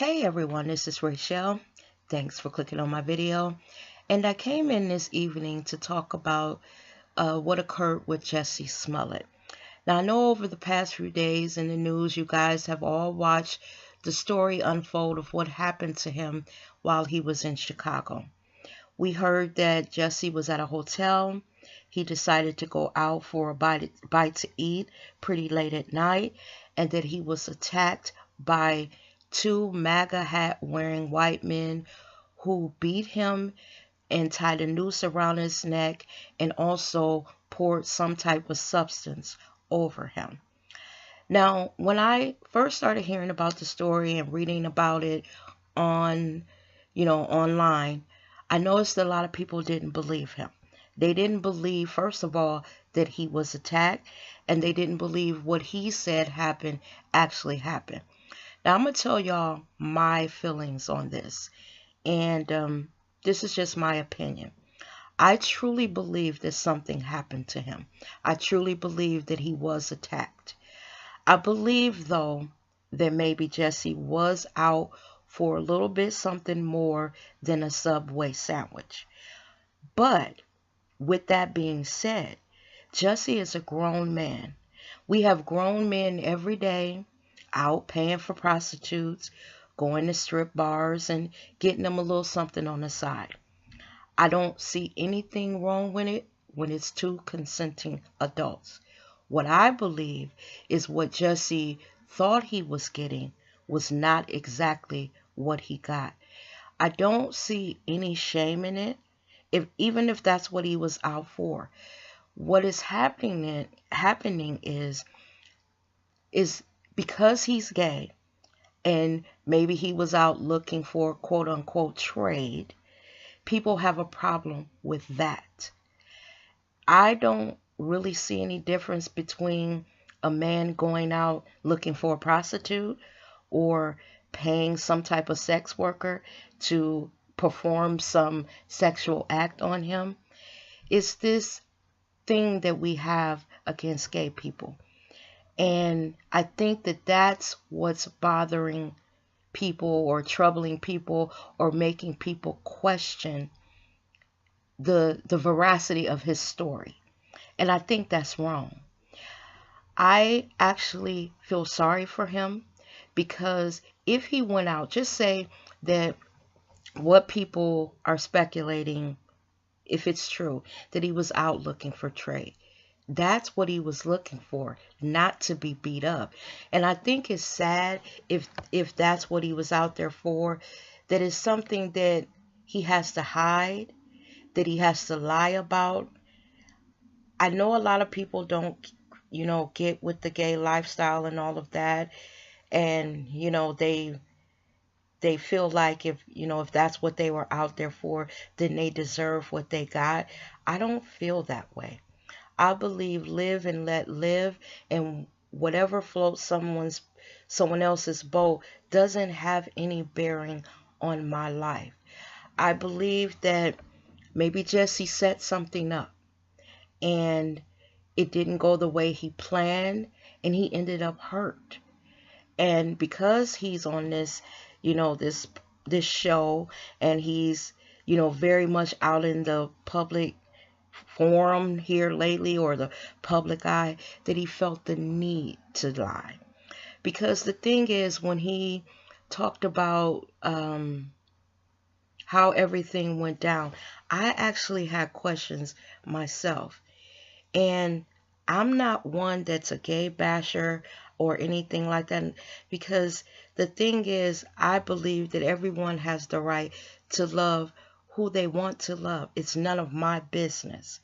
Hey everyone, this is Rachel. Thanks for clicking on my video. And I came in this evening to talk about what occurred with Jussie Smollett. Now I know over the past few days in the news, you guys have all watched the story unfold of what happened to him while he was in Chicago. We heard that Jussie was at a hotel. He decided to go out for a bite to eat pretty late at night, and that he was attacked by two MAGA hat wearing white men who beat him and tied a noose around his neck and also poured some type of substance over him. Now, when I first started hearing about the story and reading about it on, online, I noticed that a lot of people didn't believe him. They didn't believe, first of all, that he was attacked, and they didn't believe what he said happened actually happened. Now, I'm going to tell y'all my feelings on this, and this is just my opinion. I truly believe that something happened to him. I truly believe that he was attacked. I believe, though, that maybe Jussie was out for a little bit something more than a Subway sandwich. But with that being said, Jussie is a grown man. We have grown men every day out paying for prostitutes, going to strip bars, and getting them a little something on the side. I don't see anything wrong with it when it's two consenting adults. What I believe is what Jussie thought he was getting was not exactly what he got. I don't see any shame in it, even if that's what he was out for. What is happening is because he's gay and maybe he was out looking for quote unquote trade, people have a problem with that. I don't really see any difference between a man going out looking for a prostitute or paying some type of sex worker to perform some sexual act on him. It's this thing that we have against gay people. And I think that that's what's bothering people or troubling people or making people question the veracity of his story. And I think that's wrong. I actually feel sorry for him because if he went out, just say that what people are speculating, if it's true, that he was out looking for trade. That's what he was looking for, not to be beat up. And I think it's sad if that's what he was out there for, that is something that he has to hide, that he has to lie about. I know a lot of people don't, get with the gay lifestyle and all of that. And, they feel like if that's what they were out there for, then they deserve what they got. I don't feel that way. I believe live and let live, and whatever floats someone else's boat doesn't have any bearing on my life. I believe that maybe Jussie set something up and it didn't go the way he planned and he ended up hurt. And because he's on this, this show, and he's, very much out in the public forum here lately, or the public eye, that he felt the need to lie. Because the thing is, when he talked about how everything went down, I actually had questions myself. And I'm not one that's a gay basher or anything like that, because the thing is, I believe that everyone has the right to love who they want to love. It's none of my business.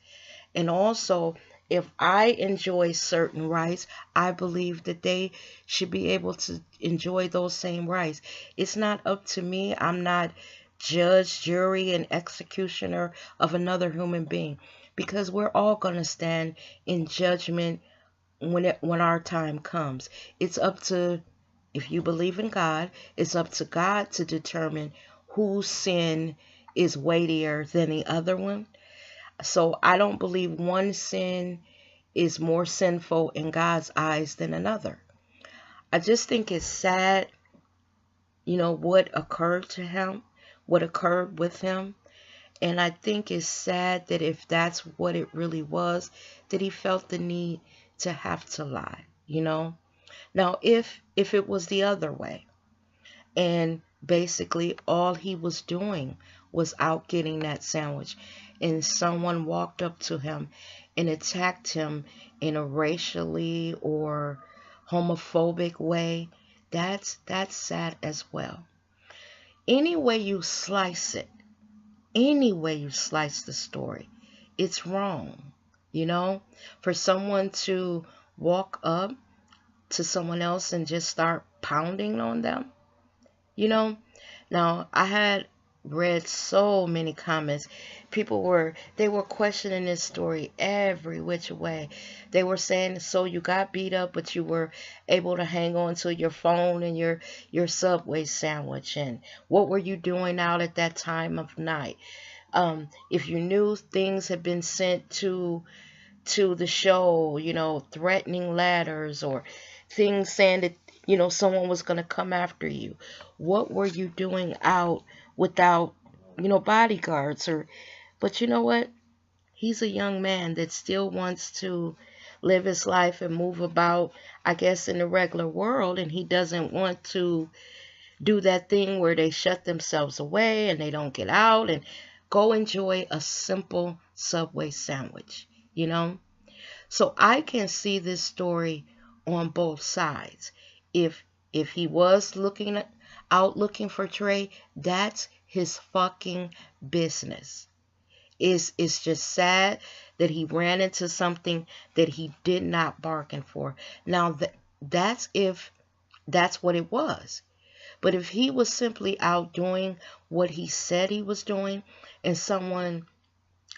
And also, if I enjoy certain rights, I believe that they should be able to enjoy those same rights. It's not up to me. I'm not judge, jury, and executioner of another human being, because we're all going to stand in judgment when our time comes. It's up to, if you believe in God, it's up to God to determine whose sin is weightier than the other one. So I don't believe one sin is more sinful in God's eyes than another. I just think it's sad what occurred to him, what occurred with him. And I think it's sad that if that's what it really was, that he felt the need to have to lie. Now, if it was the other way, and basically all he was doing was out getting that sandwich, and someone walked up to him and attacked him in a racially or homophobic way, that's sad as well. Any way you slice it, any way you slice the story, it's wrong. For someone to walk up to someone else and just start pounding on them, you know. Now, I had read so many comments. They were questioning this story every which way. They were saying, so you got beat up, but you were able to hang on to your phone and your Subway sandwich. And what were you doing out at that time of night? If you knew things had been sent to the show, threatening letters or things saying that, someone was going to come after you. What were you doing out without, bodyguards? But you know what? He's a young man that still wants to live his life and move about, I guess, in the regular world. And he doesn't want to do that thing where they shut themselves away and they don't get out and go enjoy a simple Subway sandwich, you know? So I can see this story on both sides. If he was out looking for Trey, that's his fucking business. It's just sad that he ran into something that he did not bargain for. Now that's if that's what it was. But if he was simply out doing what he said he was doing, and someone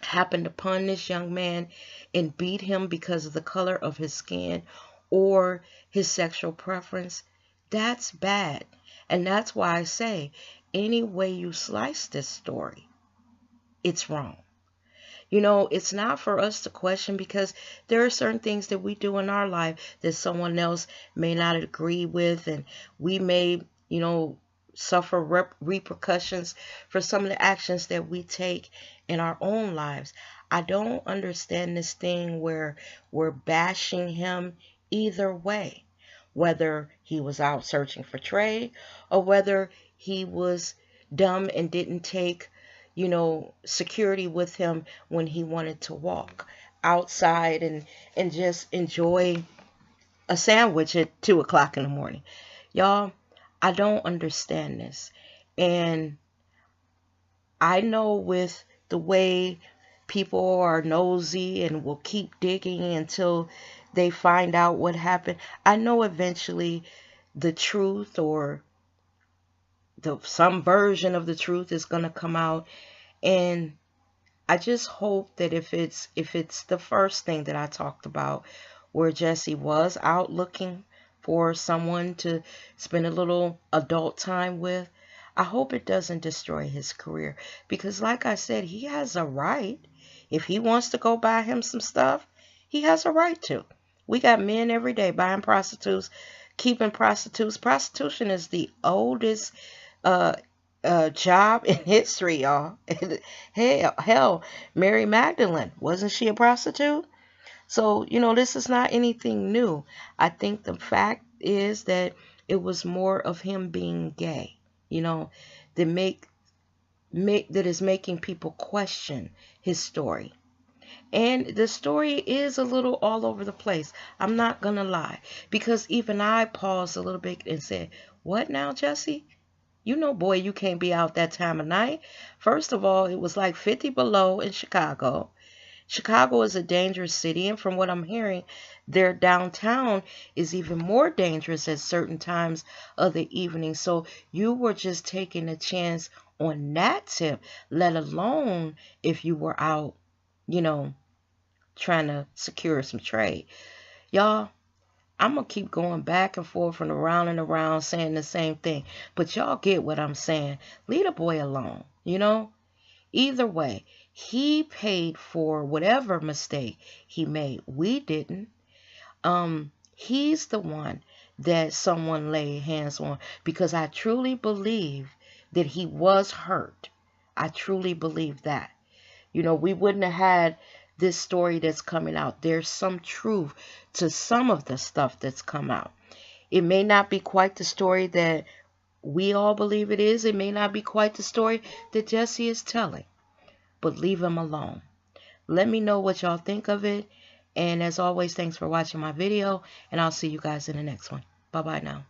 happened upon this young man and beat him because of the color of his skin or his sexual preference, that's bad. And that's why I say, any way you slice this story, it's wrong. It's not for us to question, because there are certain things that we do in our life that someone else may not agree with, and we may, suffer repercussions for some of the actions that we take in our own lives. I don't understand this thing where we're bashing him either way, whether he was out searching for Trey or whether he was dumb and didn't take, security with him when he wanted to walk outside and just enjoy a sandwich at 2 o'clock in the morning. Y'all, I don't understand this. And I know with the way people are nosy and will keep digging until they find out what happened, I know eventually the truth or some version of the truth is going to come out. And I just hope that if it's the first thing that I talked about, where Jussie was out looking for someone to spend a little adult time with, I hope it doesn't destroy his career. Because like I said, he has a right. If he wants to go buy him some stuff, he has a right to. We got men every day buying prostitutes, keeping prostitutes. Prostitution is the oldest job in history, y'all. Hell, Mary Magdalene, wasn't she a prostitute? So, this is not anything new. I think the fact is that it was more of him being gay, that that is making people question his story. And the story is a little all over the place. I'm not gonna lie, because even I paused a little bit and said, "What now, Jussie? Boy, you can't be out that time of night." First of all, it was like 50 below in Chicago. Chicago is a dangerous city, and from what I'm hearing, their downtown is even more dangerous at certain times of the evening. So you were just taking a chance on that tip, let alone if you were out, trying to secure some trade. Y'all, I'm going to keep going back and forth and around saying the same thing. But y'all get what I'm saying. Leave the boy alone, Either way, he paid for whatever mistake he made. We didn't. He's the one that someone laid hands on, because I truly believe that he was hurt. I truly believe that. You know, we wouldn't have had this story that's coming out. There's some truth to some of the stuff that's come out. It may not be quite the story that we all believe it is. It may not be quite the story that Jussie is telling. But leave him alone. Let me know what y'all think of it. And as always, thanks for watching my video. And I'll see you guys in the next one. Bye-bye now.